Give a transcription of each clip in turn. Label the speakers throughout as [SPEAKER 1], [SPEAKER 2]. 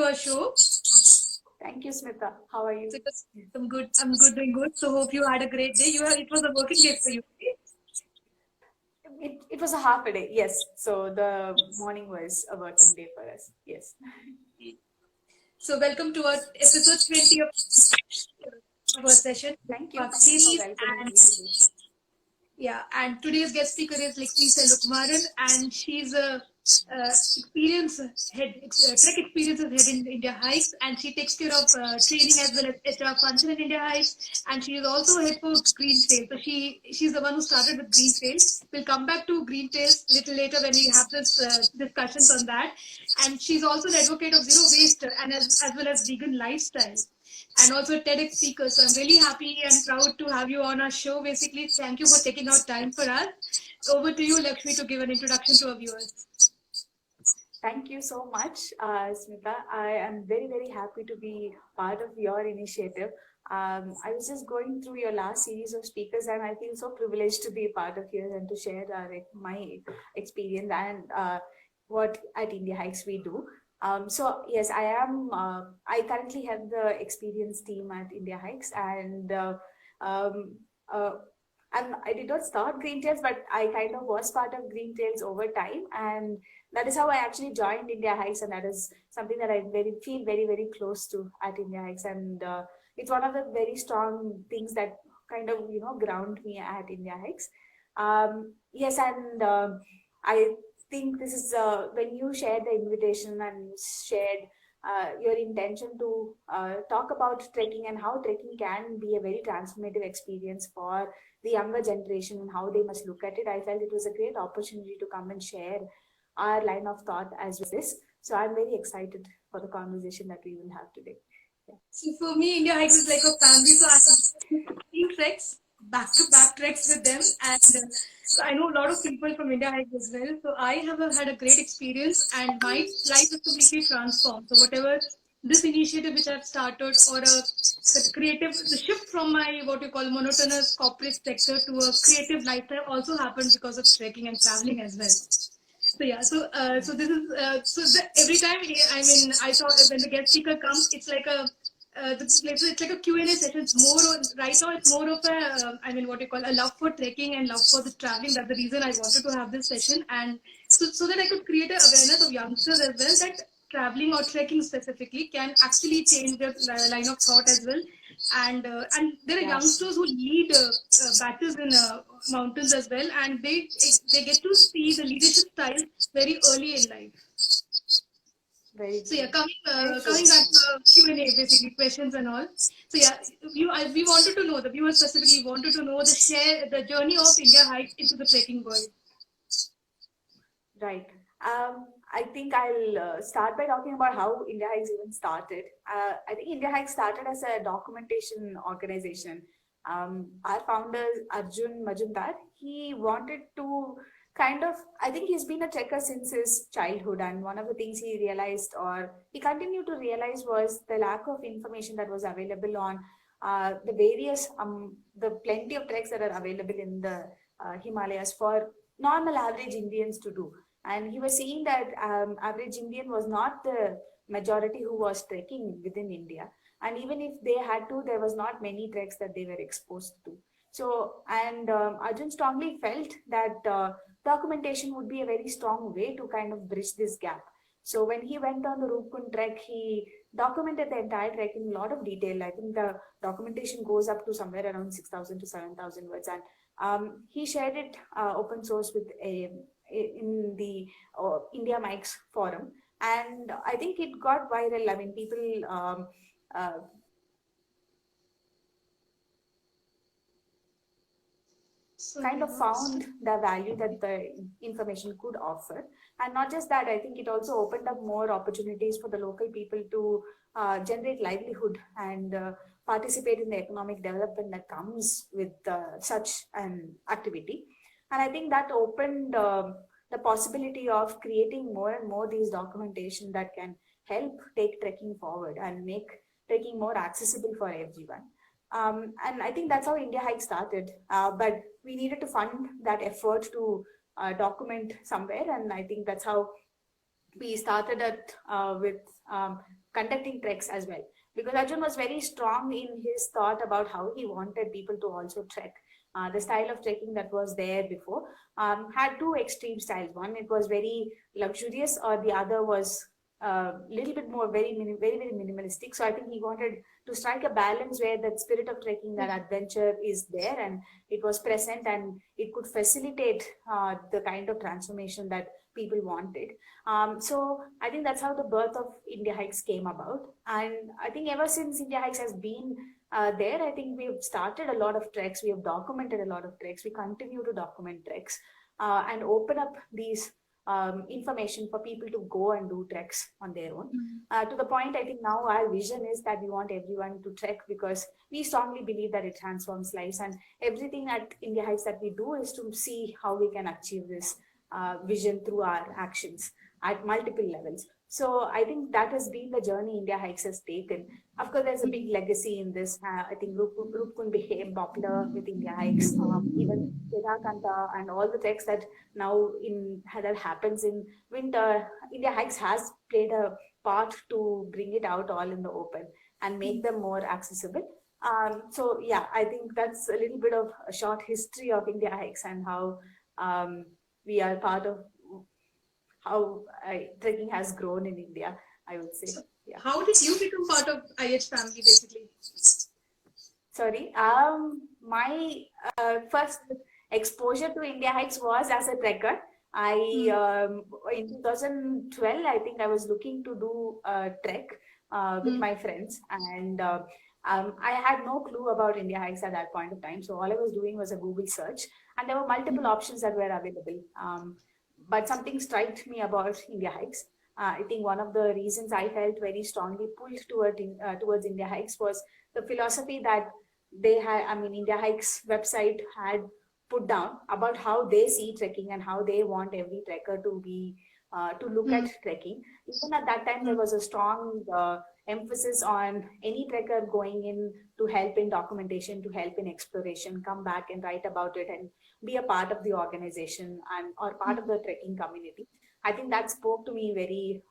[SPEAKER 1] our show.
[SPEAKER 2] Thank you, Smita. How are you?
[SPEAKER 1] I'm good. Doing good. So hope you had a great day. It was a working day for you.
[SPEAKER 2] It was a half a day, yes. So the morning was a working day for us, yes.
[SPEAKER 1] So welcome to our episode 20 of our session.
[SPEAKER 2] Thank you for
[SPEAKER 1] Series
[SPEAKER 2] welcoming
[SPEAKER 1] and
[SPEAKER 2] me to this.
[SPEAKER 1] yeah, and today's guest speaker is Lakshmi Selvakumaran, and she's a trek experiences head in India Hikes, and she takes care of training as well as HR function in India Hikes, and she is also head for Green Trail. So she's the one who started with Green Trail. We'll come back to Green Trails little later when we have this discussions on that. And she's also the advocate of zero waste and as well as vegan lifestyle, and also a TEDx speaker. So I'm really happy and proud to have you on our show. Basically, thank you for taking out time for us. Over to you, Lakshmi, to give an introduction to our viewers.
[SPEAKER 2] Thank you so much, Smita. I am very, very happy to be part of your initiative. I was just going through your last series of speakers, and I feel so privileged to be part of yours and to share my experience and what at India Hikes we do. So yes, I am. I currently have the experience team at India Hikes, and um, uh, I did not start Green Tails, but I kind of was part of Green Tails over time, and that is how I actually joined India Hikes, and that is something that I feel very, very close to at India Hikes, and it's one of the very strong things that kind of ground me at India Hikes. Yes, and I think this is when you shared the invitation and shared your intention to talk about trekking and how trekking can be a very transformative experience for the younger generation and how they must look at it. I felt it was a great opportunity to come and share our line of thought as this. So I'm very excited for the conversation that we will have today.
[SPEAKER 1] Yeah. So for me, India Hikes is like a family. So I have 15 treks, back-to-back treks with them, and so I know a lot of people from India Hikes as well. So I have had a great experience, and my life is completely transformed. So whatever this initiative which I've started, or the shift from my what you call monotonous corporate sector to a creative lifestyle also happened because of trekking and traveling as well. So yeah, so this is every time I mean I saw when the guest speaker comes, it's like it's like a Q&A session. It's right now it's more of a I mean what you call a love for trekking and love for the traveling. That's the reason I wanted to have this session, and so that I could create an awareness of youngsters as well that traveling or trekking specifically can actually change their line of thought as well. And there are youngsters who lead batches in mountains as well, and they get to see the leadership style very early in life. So yeah, coming back to Q&A, basically questions and all. So yeah, we wanted to know, the viewers specifically wanted to know the journey of India Hikes into the trekking world.
[SPEAKER 2] Right. I think I'll start by talking about how India Hikes even started. I think India Hikes started as a documentation organization. Our founder, Arjun Majumdar, he wanted to I think he's been a trekker since his childhood, and one of the things he realized, or he continued to realize, was the lack of information that was available on the plenty of treks that are available in the Himalayas for normal average Indians to do. And he was seeing that average Indian was not the majority who was trekking within India. And even if they had to, there was not many treks that they were exposed to. So, and Arjun strongly felt that documentation would be a very strong way to kind of bridge this gap. So when he went on the Rupkund trek, he documented the entire trek in a lot of detail. I think the documentation goes up to somewhere around 6,000 to 7,000 words. And he shared it open source in the India Mikes forum. And I think it got viral. I mean, people kind of found the value that the information could offer. And not just that, I think it also opened up more opportunities for the local people to generate livelihood and participate in the economic development that comes with such an activity. And I think that opened the possibility of creating more and more these documentation that can help take trekking forward and make trekking more accessible for everyone. And I think that's how India Hike started. But we needed to fund that effort to document somewhere, and I think that's how we started with conducting treks as well, because Arjun was very strong in his thought about how he wanted people to also trek. The style of trekking that was there before had two extreme styles. One, it was very luxurious, or the other was a little bit more very minimalistic. So I think he wanted to strike a balance where that spirit of trekking, that adventure is there, and it was present, and it could facilitate the kind of transformation that people wanted. So I think that's how the birth of India Hikes came about. And I think ever since India Hikes has been there, I think we've started a lot of treks. We have documented a lot of treks. We continue to document treks and open up these information for people to go and do treks on their own. To the point, I think now our vision is that we want everyone to trek, because we strongly believe that it transforms lives. And everything at India Hikes that we do is to see how we can achieve this vision through our actions at multiple levels. So I think that has been the journey India Hikes has taken. Of course, there's a big legacy in this. I think Rupkund became popular with India Hikes. Even Vedakanta and all the treks that now that happens in winter, India Hikes has played a part to bring it out all in the open and make them more accessible. So yeah, I think that's a little bit of a short history of India Hikes and how we are part of how trekking has grown in India, I would say. Yeah.
[SPEAKER 1] How did you become part of IH family, basically?
[SPEAKER 2] Sorry. My first exposure to India Hikes was as a trekker. In 2012, I think I was looking to do a trek with my friends, and I had no clue about India Hikes at that point of time. So all I was doing was a Google search, and there were multiple options that were available. But something struck me about India Hikes. I think one of the reasons I felt very strongly pulled towards India Hikes was the philosophy that they had. I mean, India Hikes website had put down about how they see trekking and how they want every trekker to be to look at trekking. Even at that time, there was a strong emphasis on any trekker going in to help in documentation, to help in exploration, come back and write about it and be a part of the organization and or part of the trekking community. I think that spoke to me very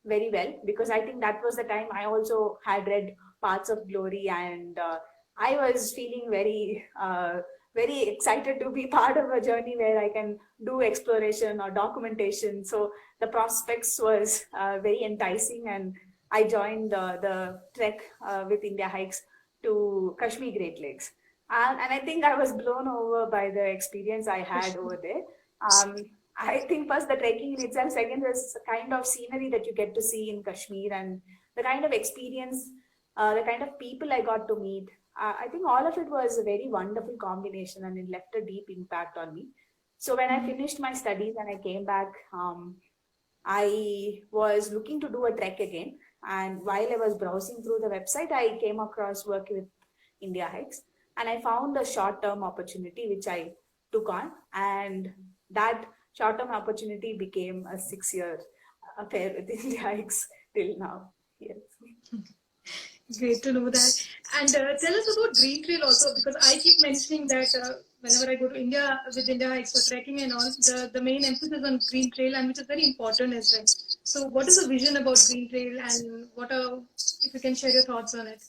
[SPEAKER 2] well, because I think that was the time I also had read Paths of Glory, and I was feeling very excited to be part of a journey where I can do exploration or documentation. So the prospects was very enticing, and I joined the trek with India Hikes to Kashmir Great Lakes. And I think I was blown over by the experience I had over there. I think first the trekking in itself, second is the kind of scenery that you get to see in Kashmir, and the kind of experience, the kind of people I got to meet. I think all of it was a very wonderful combination, and it left a deep impact on me. So when I finished my studies and I came back, I was looking to do a trek again. And while I was browsing through the website, I came across work with India Hikes, and I found a short-term opportunity which I took on, and that short-term opportunity became a 6-year affair with India Hikes till now. Yes.
[SPEAKER 1] Great to know that. And tell us about Green Trail also, because I keep mentioning that whenever I go to India with India Hikes for trekking and all, the main emphasis on Green Trail, and which is very important as well. So what is the vision about Green Trail, and if you can share your thoughts on it?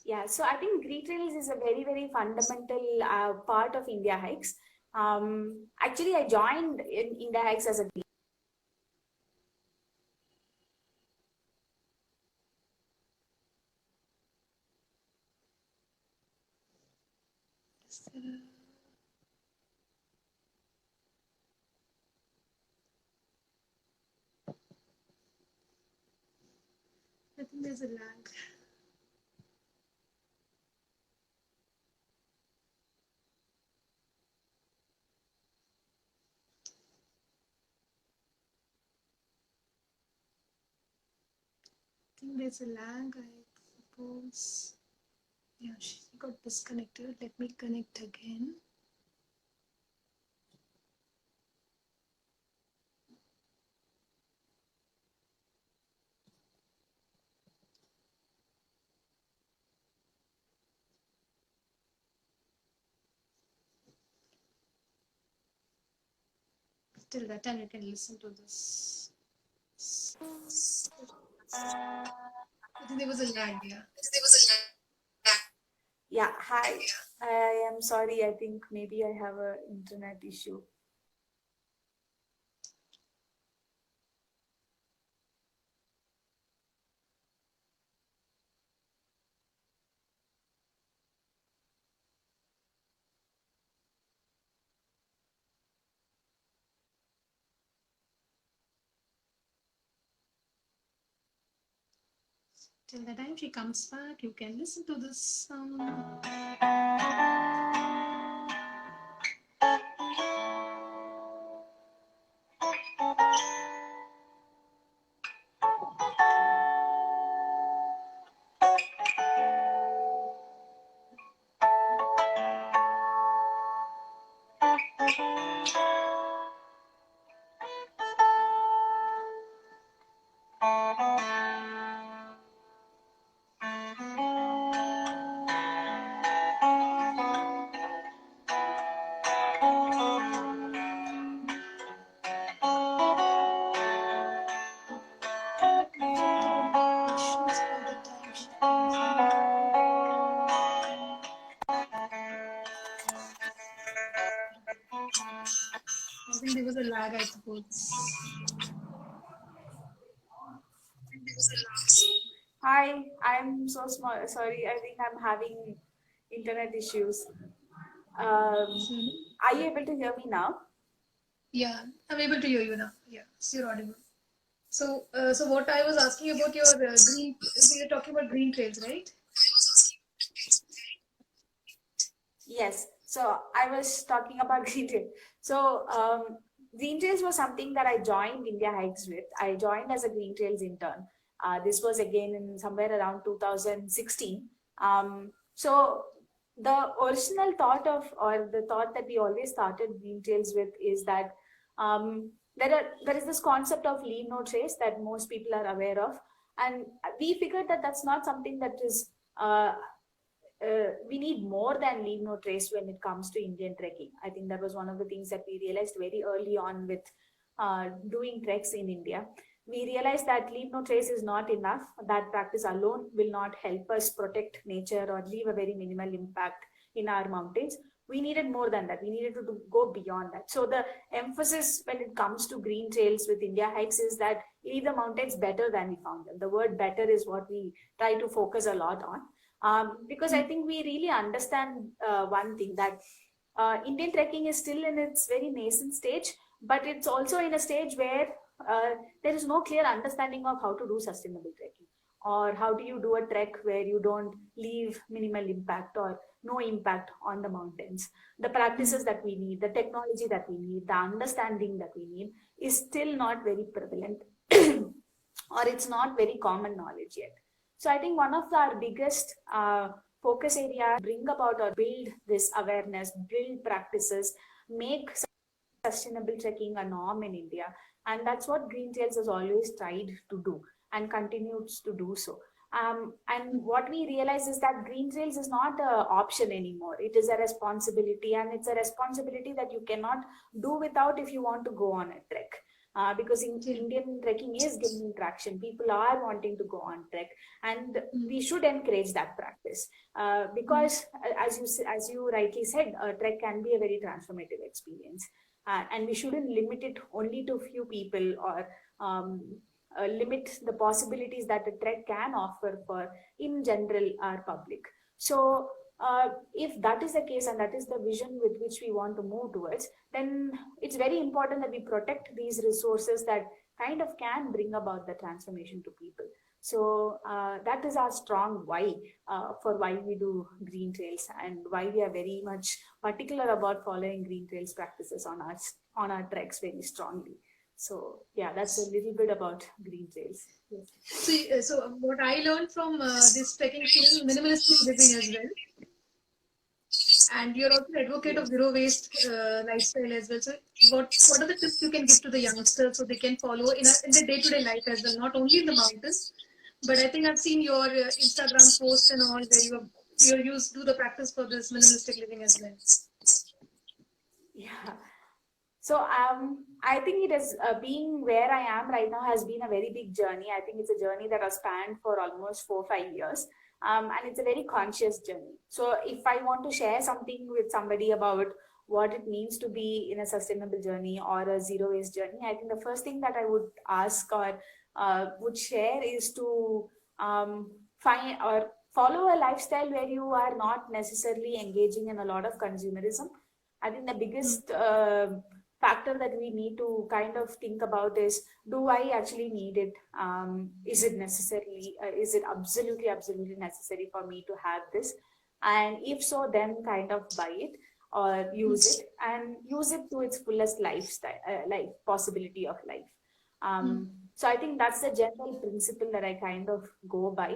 [SPEAKER 2] Yeah, so I think Green Trails is a very fundamental part of India Hikes. Actually, I joined in India Hikes as a
[SPEAKER 1] I think there's a lag. I think there's a lag, I suppose. Yeah, she got disconnected. Let me connect again. Till that time, you can listen to this. I think there was a lag, yeah.
[SPEAKER 2] Yeah, hi. I am sorry. I think maybe I have an internet issue.
[SPEAKER 1] Till the time she comes back, you can listen to this song. Issues all the time. She comes back. I think there was a lag, I suppose.
[SPEAKER 2] Hi, I'm so small. Sorry, I think I'm having internet issues. Um,
[SPEAKER 1] So,
[SPEAKER 2] are you able to hear me now?
[SPEAKER 1] yeah, I'm able to hear you now. Yeah, so you're audible. So what I was asking about your green, we were talking about green trails, right?
[SPEAKER 2] Yes. So I was talking about Green Trail. So Green Trails was something that I joined India Hikes with. I joined as a Green Trails intern. This was again in somewhere around 2016. So the original thought of, or the thought that we always started Green Trails with is that there is this concept of leave no trace that most people are aware of, and we figured that that's not something that is we need more than leave no trace when it comes to Indian trekking. I think that was one of the things that we realized very early on with doing treks in India. We realized that leave no trace is not enough. That practice alone will not help us protect nature or leave a very minimal impact in our mountains. We needed more than that. We needed to go beyond that. So the emphasis when it comes to green trails with India hikes is that leave the mountains better than we found them. The word better is what we try to focus a lot on, because I think we really understand one thing, that Indian trekking is still in its very nascent stage, but it's also in a stage where there is no clear understanding of how to do sustainable trekking, or how do you do a trek where you don't leave minimal impact or no impact on the mountains. The practices that we need, the technology that we need, the understanding that we need is still not very prevalent or it's not very common knowledge yet. So I think one of our biggest focus area bring about or build this awareness, build practices, make sustainable trekking a norm in India. And that's what Green Trails has always tried to do and continues to do so. And what we realize is that Green Trails is not an option anymore. It is a responsibility, and it's a responsibility that you cannot do without if you want to go on a trek. Because Indian trekking is gaining traction. People are wanting to go on trek, and we should encourage that practice. Because as you rightly said, a trek can be a very transformative experience, and we shouldn't limit it only to few people, or limit the possibilities that a trek can offer for in general our public. So if that is the case and that is the vision with which we want to move towards, then it's very important that we protect these resources that kind of can bring about the transformation to people. So that is our strong why for why we do green trails, and why we are very much particular about following green trails practices on our treks very strongly. So yeah, that's a little bit about green trails. Yes.
[SPEAKER 1] So what I learned from this trekking is minimalistic living as well. And you're also an advocate of zero waste lifestyle as well. So what are the tips you can give to the youngsters so they can follow in their day-to-day life as well, not only in the mountains, but I think I've seen your Instagram posts and all where you do the practice for this minimalistic living as well.
[SPEAKER 2] Yeah. So I think it is being where I am right now has been a very big journey. I think it's a journey that has spanned for almost 4 or 5 years. And it's a very conscious journey. So if I want to share something with somebody about what it means to be in a sustainable journey or a zero waste journey, I think the first thing that I would ask or would share is to find or follow a lifestyle where you are not necessarily engaging in a lot of consumerism. I think the biggest factor that we need to kind of think about is, do I actually need it? Is it necessarily, is it absolutely necessary for me to have this? And if so, then kind of buy it or use it and use it to its fullest lifestyle, like possibility of life. So I think that's the general principle that I kind of go by.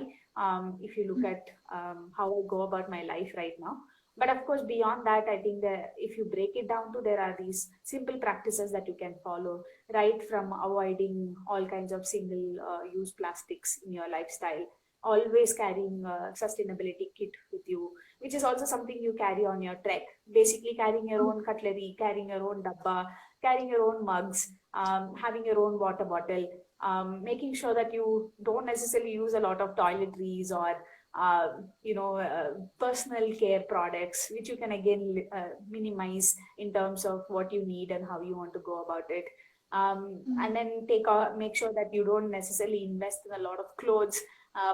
[SPEAKER 2] If you look at how I go about my life right now. But of course, beyond that, I think that if you break it down to, there are these simple practices that you can follow, right from avoiding all kinds of single use plastics in your lifestyle, always carrying a sustainability kit with you, which is also something you carry on your trek. Basically, carrying your own cutlery, carrying your own dabba, carrying your own mugs, having your own water bottle, making sure that you don't necessarily use a lot of toiletries or personal care products, which you can again minimize in terms of what you need and how you want to go about it. And then make sure that you don't necessarily invest in a lot of clothes,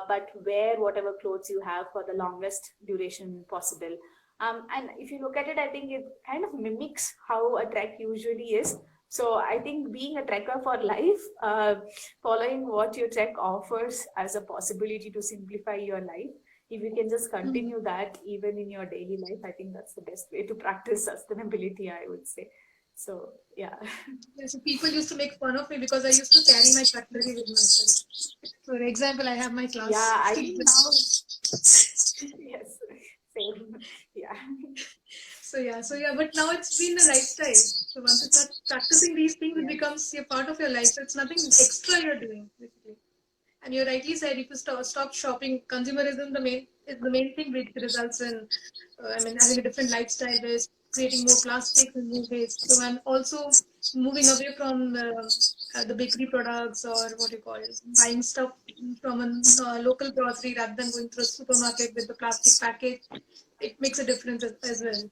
[SPEAKER 2] but wear whatever clothes you have for the longest duration possible. And if you look at it, I think it kind of mimics how a trek usually is. So I think being a trekker for life, following what your trek offers as a possibility to simplify your life, if you can just continue that even in your daily life, I think that's the best way to practice sustainability, I would say. So yeah.
[SPEAKER 1] So people used to make fun of me because I used to carry my cutlery with myself. For example, I have my class.
[SPEAKER 2] Yeah, I think now. Yes, same. Yeah.
[SPEAKER 1] So but now it's been the lifestyle. So once you start practicing these things, it becomes a part of your life. So it's nothing extra you're doing, basically. And you rightly said, if you stop shopping, consumerism is the main thing which results in, having a different lifestyle, is creating more plastic and more waste. So and also moving away from the bakery products, or what you call it, buying stuff from a local grocery rather than going through a supermarket with the plastic package. It makes a difference as well.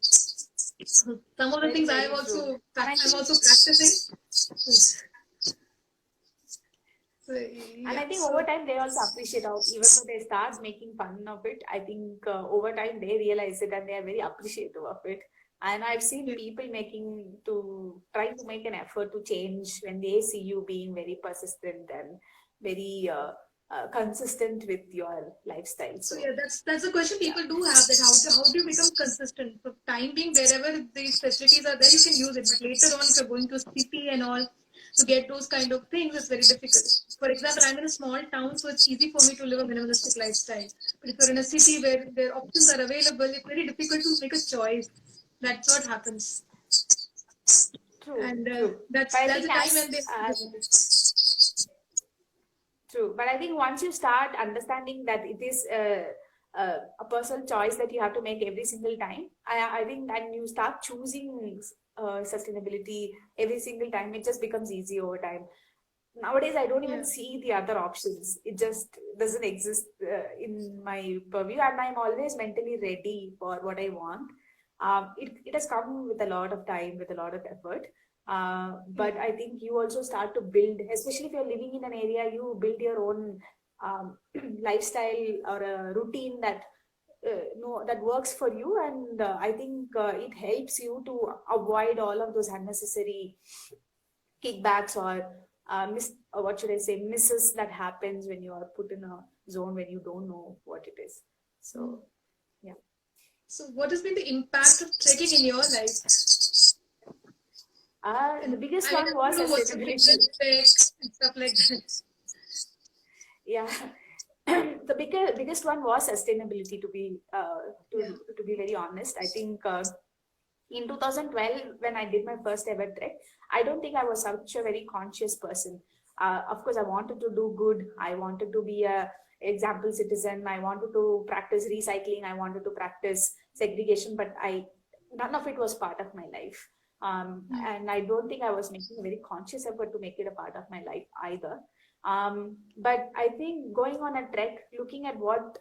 [SPEAKER 1] Some of the things I'm also practicing.
[SPEAKER 2] And I think over time they also appreciate how, even though they start making fun of it, I think over time they realize it and they are very appreciative of it. And I've seen people trying to make an effort to change when they see you being very persistent and very consistent with your lifestyle.
[SPEAKER 1] So yeah, that's the question people do have, that how do you become consistent? For time being, wherever these facilities are there, you can use it. But later on, if you're going to city and all, to get those kind of things, it's very difficult. For example, I'm in a small town, so it's easy for me to live a minimalistic lifestyle. But if you're in a city where their options are available, it's very difficult to make a choice. That's what happens.
[SPEAKER 2] True.
[SPEAKER 1] And
[SPEAKER 2] true.
[SPEAKER 1] that's the time when they.
[SPEAKER 2] True, but I think once you start understanding that it is a personal choice that you have to make every single time, I think, and you start choosing sustainability every single time, it just becomes easy over time. Nowadays, I don't even see the other options. It just doesn't exist in my purview, and I'm always mentally ready for what I want. It has come with a lot of time, with a lot of effort. But I think you also start to build, especially if you're living in an area, you build your own lifestyle or a routine that that works for you, and I think it helps you to avoid all of those unnecessary kickbacks or what should I say, misses that happens when you are put in a zone when you don't know what it is. So yeah.
[SPEAKER 1] So what has been the impact of trekking in your life?
[SPEAKER 2] The biggest one was sustainability.
[SPEAKER 1] And stuff like that.
[SPEAKER 2] Yeah. The biggest one was sustainability, to be very honest. I think in 2012, when I did my first ever trek, I don't think I was such a very conscious person. Of course, I wanted to do good. I wanted to be a example citizen. I wanted to practice recycling. I wanted to practice segregation, but none of it was part of my life. And I don't think I was making a very conscious effort to make it a part of my life either. But I think going on a trek, looking at what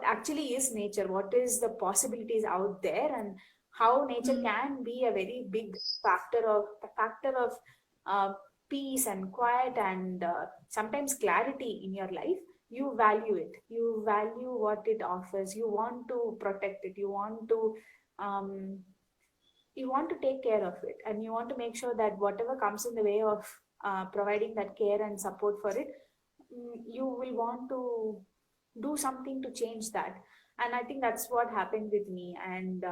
[SPEAKER 2] actually is nature, what is the possibilities out there, and how nature can be a very big factor of uh, peace and quiet and sometimes clarity in your life. You value it. You value what it offers. You want to protect it. Um, you want to take care of it, and you want to make sure that whatever comes in the way of providing that care and support for it, you will want to do something to change that. And I think that's what happened with me. And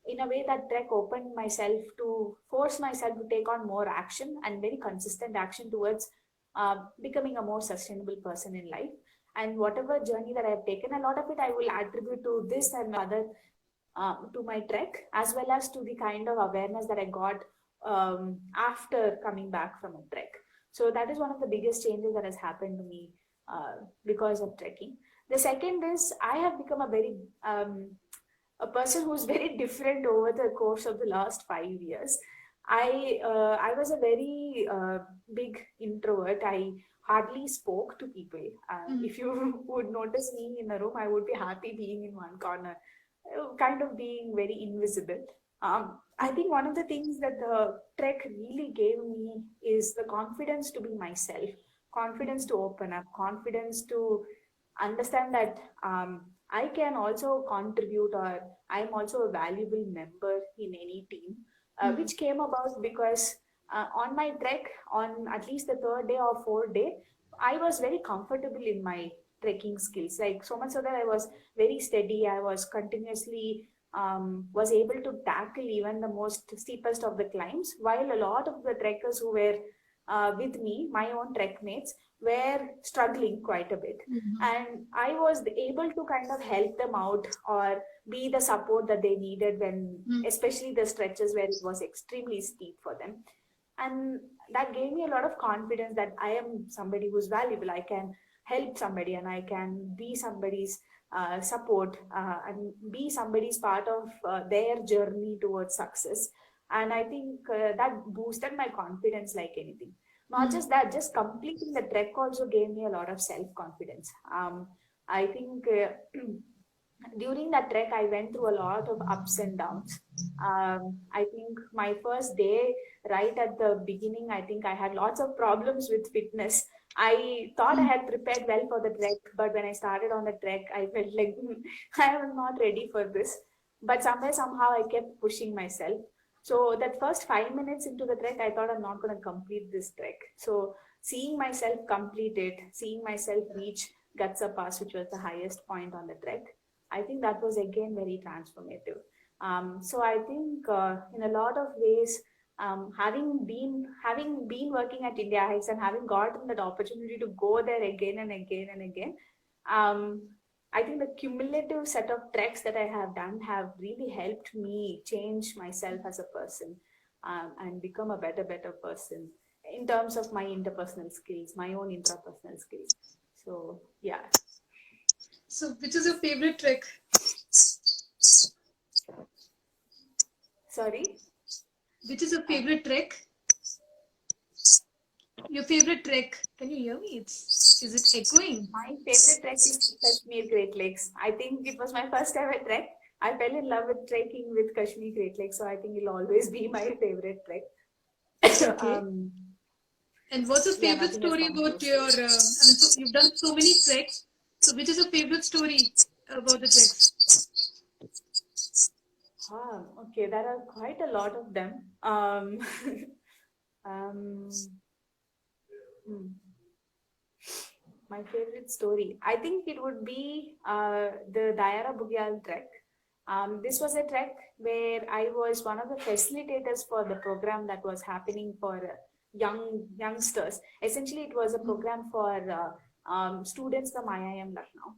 [SPEAKER 2] in a way, that trek opened myself to force myself to take on more action and very consistent action towards becoming a more sustainable person in life. And whatever journey that I have taken, a lot of it I will attribute to this and other, to my trek, as well as to the kind of awareness that I got after coming back from a trek. So that is one of the biggest changes that has happened to me because of trekking. The second is I have become a person who's very different over the course of the last 5 years. I was a very big introvert. I hardly spoke to people. If you would notice me in a room, I would be happy being in one corner, kind of being very invisible. I think one of the things that the trek really gave me is the confidence to be myself, confidence to open up, confidence to understand that I can also contribute, or I'm also a valuable member in any team, which came about because on my trek, on at least the third day or fourth day, I was very comfortable in my trekking skills. Like so much so that I was very steady. I was continuously was able to tackle even the most steepest of the climbs, while a lot of the trekkers who were with me, my own trek mates, were struggling quite a bit. And I was able to kind of help them out or be the support that they needed when, especially the stretches where it was extremely steep for them. And that gave me a lot of confidence that I am somebody who's valuable. I can help somebody, and I can be somebody's support, and be somebody's part of their journey towards success. And I think that boosted my confidence like anything. Not just that, just completing the trek also gave me a lot of self confidence. I think during that trek, I went through a lot of ups and downs. I think my first day, right at the beginning, I think I had lots of problems with fitness. I thought I had prepared well for the trek, but when I started on the trek, I felt like I was not ready for this. But somewhere, somehow, I kept pushing myself. So that first 5 minutes into the trek, I thought I'm not going to complete this trek. So seeing myself complete it, seeing myself reach Gatsa Pass, which was the highest point on the trek, I think that was again very transformative. So I think in a lot of ways, having been working at India Hikes and having gotten that opportunity to go there again and again and again, um, I think the cumulative set of treks that I have done have really helped me change myself as a person, and become a better person in terms of my interpersonal skills, my own intrapersonal skills. So yeah.
[SPEAKER 1] So, which is your favorite trick?
[SPEAKER 2] Sorry?
[SPEAKER 1] Which is your favorite trick? Your favorite trick? Can you hear me? Is it echoing?
[SPEAKER 2] My favorite trek is Kashmir Great Lakes. I think it was my first ever trek. I fell in love with trekking with Kashmir Great Lakes, so I think it'll always be my favorite trek.
[SPEAKER 1] Okay. And what's your favorite story about your? I mean, so you've done so many treks. So, which is your favorite story about the treks?
[SPEAKER 2] Okay, there are quite a lot of them. Um, my favorite story, I think it would be the Dayara Bugyal trek. This was a trek where I was one of the facilitators for the program that was happening for youngsters. Essentially, it was a program for students from IIM Lucknow.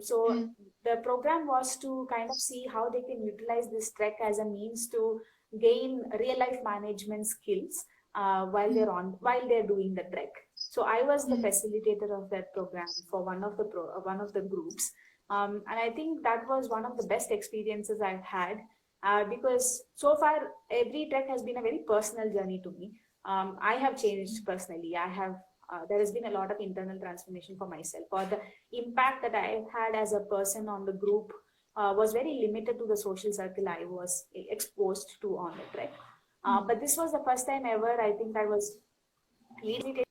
[SPEAKER 2] So the program was to kind of see how they can utilize this trek as a means to gain real life management skills while they're doing the trek. So I was the facilitator of that program for one of the groups, and I think that was one of the best experiences I've had. because so far every trek has been a very personal journey to me. I have changed personally. There has been a lot of internal transformation for myself. Or the impact that I had as a person on the group was very limited to the social circle I was exposed to on the trek. But this was the first time ever I think I was leading,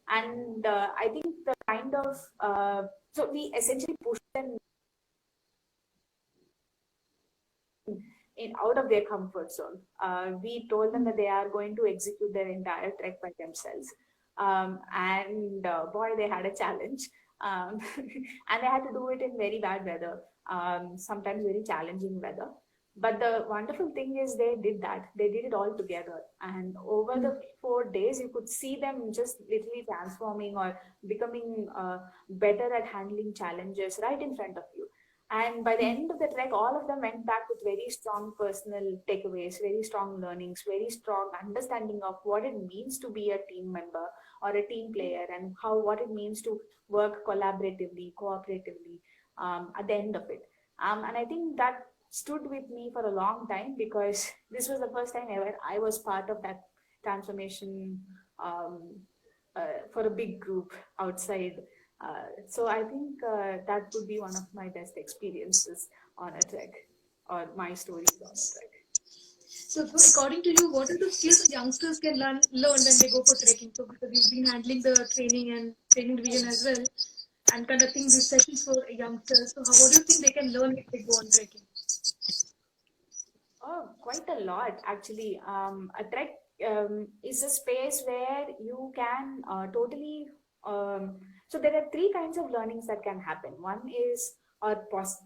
[SPEAKER 2] and I think the kind of so we essentially pushed them in out of their comfort zone. We told them that they are going to execute their entire trek by themselves, and boy, they had a challenge, and they had to do it in very bad weather, sometimes very challenging weather. But the wonderful thing is they did that. They did it all together, and over the 4 days, you could see them just literally transforming or becoming better at handling challenges right in front of you. And by the end of the trek, all of them went back with very strong personal takeaways, very strong learnings, very strong understanding of what it means to be a team member or a team player, and how what it means to work collaboratively, cooperatively at the end of it. And I think that stood with me for a long time, because this was the first time ever I was part of that transformation for a big group outside. So I think that would be one of my best experiences on a trek, or my stories on a trek.
[SPEAKER 1] So, according to you, what are the skills youngsters can learn when they go for trekking? So, because you've been handling the training and training division as well, and conducting these sessions for youngsters. So, what do you think they can learn if they go on trekking?
[SPEAKER 2] Oh, quite a lot actually. A trek is a space where you can totally. So there are three kinds of learnings that can happen. One is,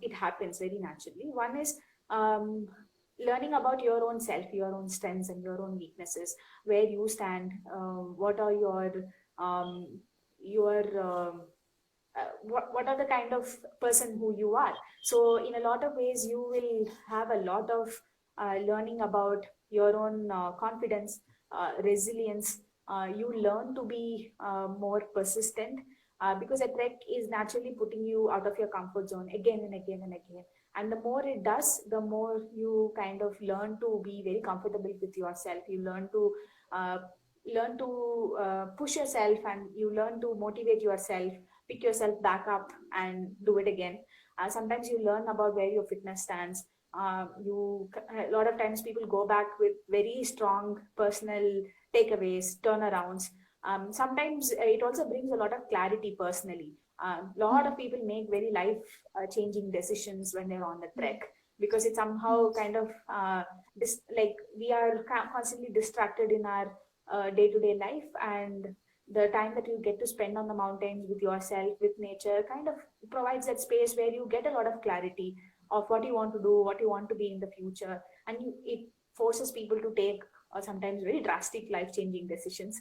[SPEAKER 2] it happens very naturally. One is learning about your own self, your own strengths and your own weaknesses, where you stand, what are your what are the kind of person who you are. So in a lot of ways you will have a lot of learning about your own confidence, resilience. You learn to be more persistent, because a trek is naturally putting you out of your comfort zone again and again and again. And the more it does, the more you kind of learn to be very comfortable with yourself. You uh, learn to push yourself, and you learn to motivate yourself, pick yourself back up and do it again. Sometimes you learn about where your fitness stands. A lot of times people go back with very strong personal takeaways, turnarounds. Sometimes it also brings a lot of clarity personally. A lot of people make very life changing decisions when they're on the trek, because it somehow kind of like we are constantly distracted in our day-to-day life, and the time that you get to spend on the mountains with yourself, with nature, kind of provides that space where you get a lot of clarity of what you want to do, what you want to be in the future. And it forces people to take sometimes very drastic life-changing decisions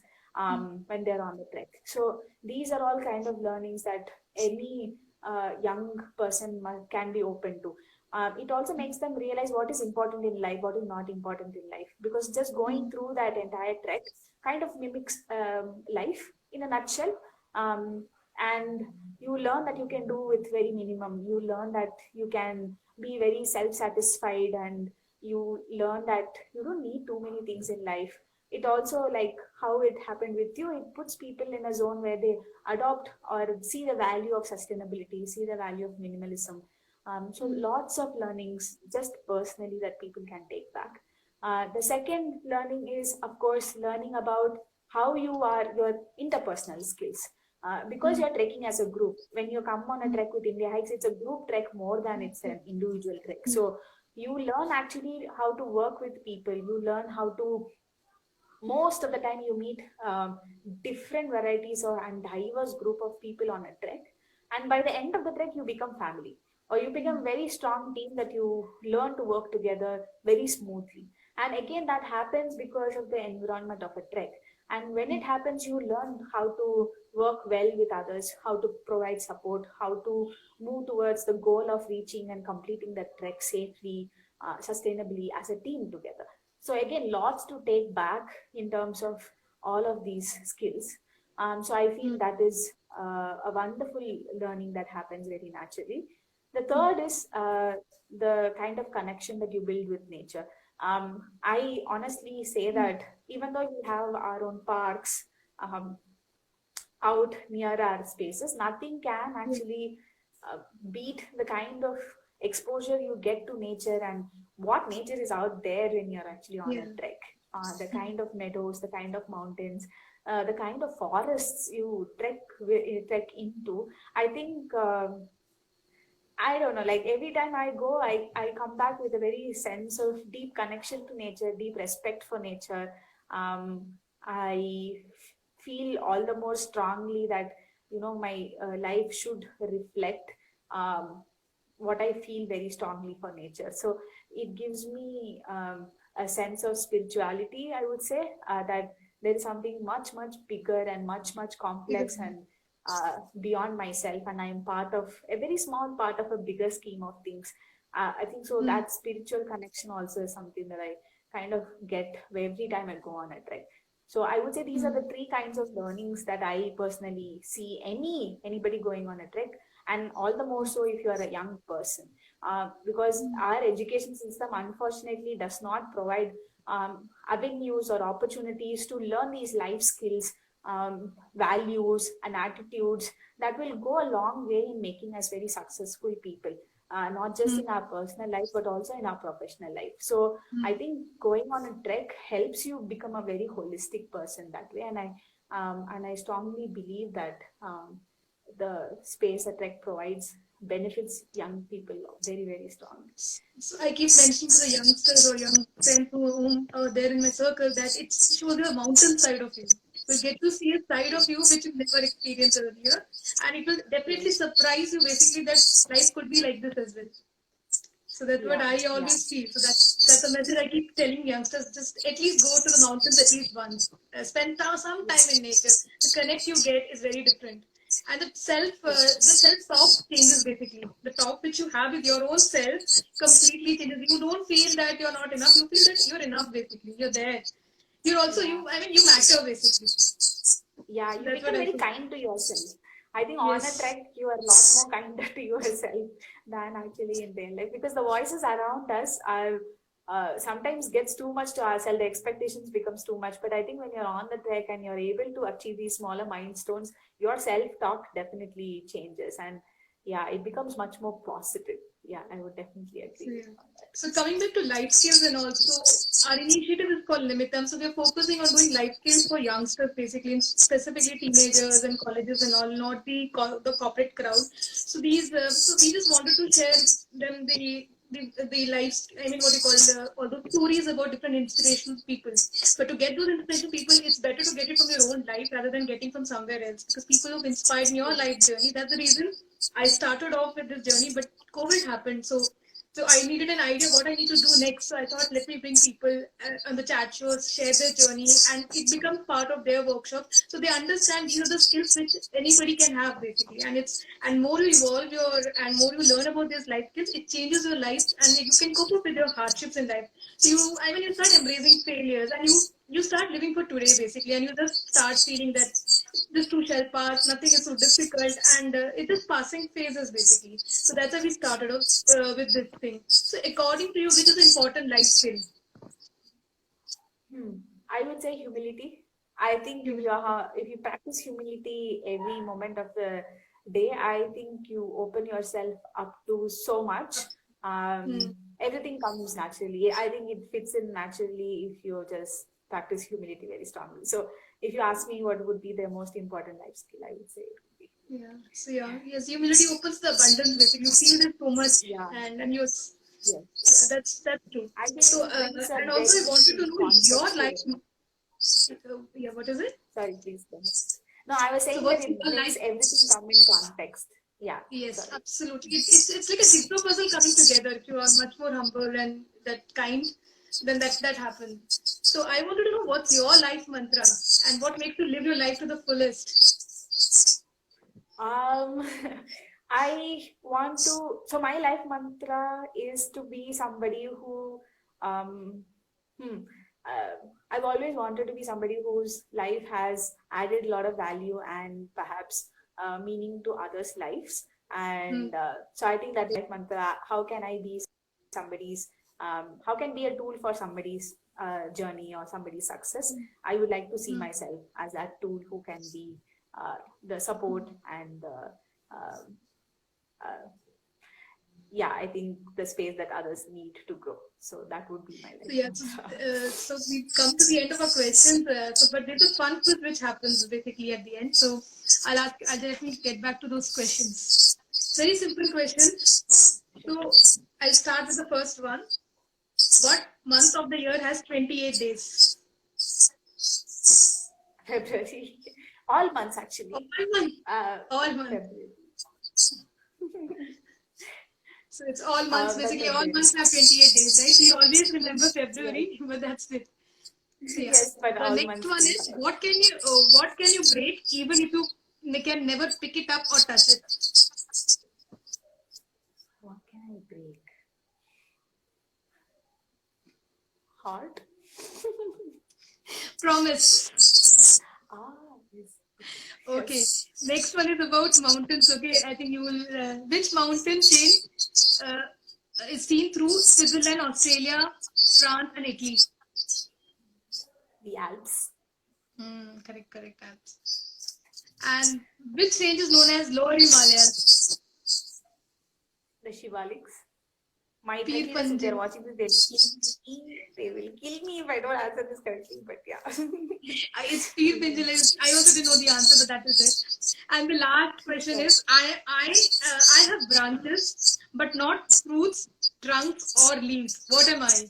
[SPEAKER 2] when they're on the trek. So these are all kind of learnings that any young person can be open to. It also makes them realize what is important in life, what is not important in life, because just going through that entire trek kind of mimics life in a nutshell. And you learn that you can do with very minimum. You learn that you can be very self-satisfied, and you learn that you don't need too many things in life. It also, like how it happened with you, it puts people in a zone where they adopt or see the value of sustainability, see the value of minimalism. So lots of learnings just personally that people can take back. The second learning is, of course, learning about how you are, your interpersonal skills. Because you're trekking as a group, when you come on a trek with India Hikes, it's a group trek more than it's an individual trek. So you learn actually how to work with people. You learn how to, most of the time you meet different varieties or and diverse group of people on a trek, and by the end of the trek you become family, or you become very strong team that you learn to work together very smoothly. And again, that happens because of the environment of a trek. And when it happens, you learn how to work well with others, how to provide support, how to move towards the goal of reaching and completing that trek safely, sustainably as a team together. So again, lots to take back in terms of all of these skills. So I feel that is a wonderful learning that happens very naturally. The third is the kind of connection that you build with nature. I honestly say that even though we have our own parks um, out near our spaces, nothing can
[SPEAKER 1] Yeah.
[SPEAKER 2] actually beat the kind of exposure you get to nature and what nature is out there when you're actually on
[SPEAKER 1] Yeah.
[SPEAKER 2] a trek. The kind of meadows, the kind of mountains, the kind of forests you trek into. I think I don't know, like every time I go, I come back with a very sense of deep connection to nature, deep respect for nature. I feel all the more strongly that, my life should reflect um, what I feel very strongly for nature. So it gives me a sense of spirituality, I would say, that there is something much, much bigger and much, much
[SPEAKER 1] Yeah.
[SPEAKER 2] complex and beyond myself, and I'm part of a very small part of a bigger scheme of things. I think so
[SPEAKER 1] Mm.
[SPEAKER 2] that spiritual connection also is something that I kind of get every time I go on a trek. So I would say these are
[SPEAKER 1] Mm.
[SPEAKER 2] the three kinds of learnings that I personally see anybody going on a trek, and all the more so if you are a young person, because
[SPEAKER 1] Mm.
[SPEAKER 2] our education system unfortunately does not provide avenues or opportunities to learn these life skills, values and attitudes that will go a long way in making us very successful people, not just
[SPEAKER 1] Mm.
[SPEAKER 2] in our personal life but also in our professional life. So I
[SPEAKER 1] Mm.
[SPEAKER 2] think going on a trek helps you become a very holistic person that way, and I strongly believe that the space a trek provides benefits young people very, very strongly.
[SPEAKER 1] So I keep mentioning to the youngsters or young friends whom are there in my circle that it shows you a mountain side of you. You'll get to see a side of you which you've never experienced earlier, and it will definitely
[SPEAKER 2] Yes.
[SPEAKER 1] surprise you basically that life could be like this as well. So that's what
[SPEAKER 2] Yeah.
[SPEAKER 1] I
[SPEAKER 2] Yeah.
[SPEAKER 1] always feel. So that's a message I keep telling youngsters: just at least go to the mountains at least once. Spend some time in nature. The connect you get is very different, and the self talk changes basically. The talk which you have with your own self completely changes. You don't feel that you're not enough. You feel that you're enough. Basically, you're there. You're also
[SPEAKER 2] Yeah.
[SPEAKER 1] you. I mean, you matter basically.
[SPEAKER 2] Yeah,
[SPEAKER 1] So
[SPEAKER 2] you
[SPEAKER 1] that's what
[SPEAKER 2] become
[SPEAKER 1] I
[SPEAKER 2] very
[SPEAKER 1] feel.
[SPEAKER 2] kind to yourself. I think on a
[SPEAKER 1] Yes.
[SPEAKER 2] trek you are a lot more kinder to yourself than actually in real life, because the voices around us are sometimes gets too much to ourselves. The expectations becomes too much. But I think when you're on the trek and you're able to achieve these smaller milestones, your self-talk definitely changes, and yeah, it becomes much more positive. Yeah, I would definitely
[SPEAKER 1] So,
[SPEAKER 2] agree
[SPEAKER 1] yeah.
[SPEAKER 2] on that.
[SPEAKER 1] So coming back to life skills and also our initiative is called Limitam. So we're focusing on doing life skills for youngsters, basically, specifically teenagers and colleges and all, not the corporate crowd. So so we just wanted to share them the life. I mean, what you call all those stories about different inspirational people. But to get those inspirational people, it's better to get it from your own life rather than getting from somewhere else. Because people who've inspired in your life journey, that's the reason I started off with this journey. But COVID happened, so I needed an idea what I need to do next. So I thought, let me bring people on the chat shows, share their journey, and it becomes part of their workshop. So they understand these are the skills which anybody can have basically. And more you evolve and more you learn about these life skills, it changes your life and you can cope up with your hardships in life. So you start embracing failures and you start living for today basically, and you just start feeling that this too shall pass, nothing is so difficult, and it's just passing phases basically. So that's how we started off with this thing. So according to you, which is the important life skill?
[SPEAKER 2] I would say humility. I think
[SPEAKER 1] Humility.
[SPEAKER 2] if you practice humility every moment of the day, I think you open yourself up to so much.
[SPEAKER 1] Hmm.
[SPEAKER 2] Everything comes naturally. I think it fits in naturally if you just practice humility very strongly. So, if you ask me what would be the most important life skill, I would say it would be.
[SPEAKER 1] Yeah. So yeah, yes, humility opens the abundance basically. You feel this so much,
[SPEAKER 2] Yeah,
[SPEAKER 1] and you
[SPEAKER 2] yes.
[SPEAKER 1] yeah, that's true.
[SPEAKER 2] I think
[SPEAKER 1] So
[SPEAKER 2] it brings a
[SPEAKER 1] and also I
[SPEAKER 2] very
[SPEAKER 1] wanted to know your
[SPEAKER 2] context to
[SPEAKER 1] life.
[SPEAKER 2] it.
[SPEAKER 1] Yeah, what is it?
[SPEAKER 2] Sorry, please go ahead. No, I was
[SPEAKER 1] So
[SPEAKER 2] saying that
[SPEAKER 1] what's
[SPEAKER 2] it
[SPEAKER 1] your
[SPEAKER 2] brings
[SPEAKER 1] life?
[SPEAKER 2] everything come in context. Yeah,
[SPEAKER 1] Yes,
[SPEAKER 2] sorry.
[SPEAKER 1] absolutely. It's like a jigsaw puzzle coming together. If you are much more humble and that kind, then that happens. So I wanted to know what's your life mantra and what makes you live your life to the fullest.
[SPEAKER 2] Um, I want to, so my life mantra is to be somebody who, um, hmm, I've always wanted to be somebody whose life has added a lot of value and perhaps meaning to others' lives. And so I think that like mantra, how can I be somebody's, how can be a tool for somebody's journey or somebody's success? I would like to see myself as that tool who can be the support and yeah, I think the space that others need to grow. So that would be my life.
[SPEAKER 1] So yeah, so we come to the end of our questions. But there's a fun quiz which happens basically at the end. So I'll definitely get back to those questions. Very simple questions. So I'll start with the first one. What month of the year has 28 days?
[SPEAKER 2] February. All months actually.
[SPEAKER 1] All months.
[SPEAKER 2] February.
[SPEAKER 1] So it's all months, basically all months have 28 days, right? We always remember February, yes. But that's it. So, yeah.
[SPEAKER 2] Yes, but all
[SPEAKER 1] the next one is, what can you break even if you can never pick it up or touch it?
[SPEAKER 2] What can I break? Heart?
[SPEAKER 1] Promise.
[SPEAKER 2] Yes.
[SPEAKER 1] Okay.
[SPEAKER 2] Yes.
[SPEAKER 1] Next one is about mountains. Okay, I think you will. Which mountain chain is seen through Switzerland, Australia, France, and Italy?
[SPEAKER 2] The Alps.
[SPEAKER 1] Correct. Alps. And which range is known as Lower Himalayas?
[SPEAKER 2] The Shivaliks. My
[SPEAKER 1] Peer
[SPEAKER 2] friends, if they're watching this, they will kill me if I don't answer this correctly. But yeah,
[SPEAKER 1] it's Peer Panjal. I also didn't know the answer, but that is it. And the last question is: I have branches, but not fruits, trunks, or leaves. What am I?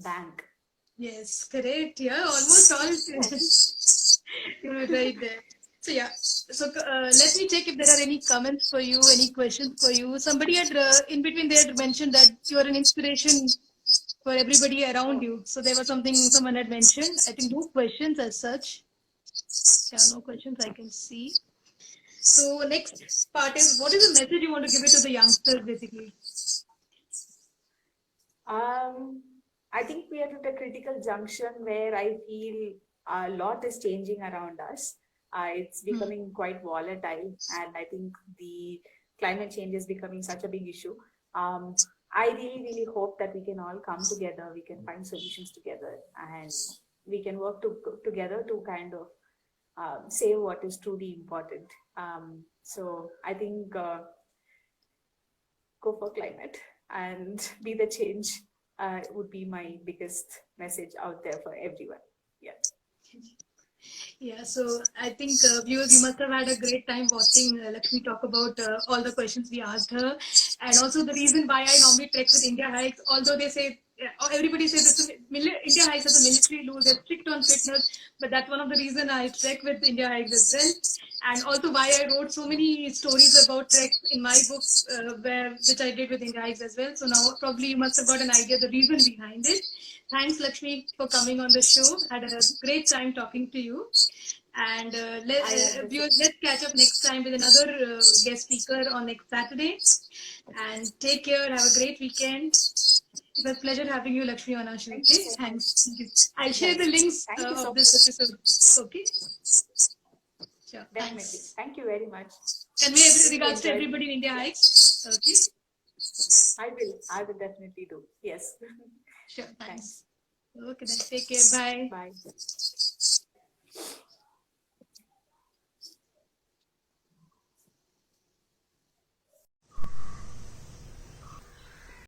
[SPEAKER 2] Bank.
[SPEAKER 1] Yes, correct. Yeah, almost all. You were right there. So yeah, so let me check if there are any comments for you, any questions for you. Somebody had in between there mentioned that you are an inspiration for everybody around you. So there was something someone had mentioned. I think no questions as such. Yeah, no questions I can see. So next part is, what is the message you want to give it to the youngsters basically?
[SPEAKER 2] I think we are at a critical junction where I feel a lot is changing around us. It's becoming quite volatile, and I think the climate change is becoming such a big issue. I really hope that we can all come together, we can find solutions together, and we can work together to kind of save what is truly important. So I think go for climate and be the change would be my biggest message out there for everyone. Yeah.
[SPEAKER 1] Yeah, so I think viewers, you must have had a great time watching Lakshmi talk about all the questions we asked her, and also the reason why I normally trek with India Hikes. Although they say everybody says that India Hikes has a military rule, they're strict on fitness, but that's one of the reasons I trek with India Hikes as well, and also why I wrote so many stories about treks in my book, which I did with India Hikes as well. So now probably you must have got an idea the reason behind it. Thanks, Lakshmi, for coming on the show. Had a great time talking to you. And let's catch up next time with another guest speaker on next Saturday. And take care. Have a great weekend. It was a pleasure having you, Lakshmi, on our show. Okay, thanks. Thank you. I'll share the links of this episode. Okay. Sure.
[SPEAKER 2] Definitely.
[SPEAKER 1] Thanks.
[SPEAKER 2] Thank you very much.
[SPEAKER 1] And regards to everybody in India Hikes. Okay.
[SPEAKER 2] I will definitely do. Yes.
[SPEAKER 1] Sure. Thanks. Okay then. Take care. Bye.
[SPEAKER 2] Bye.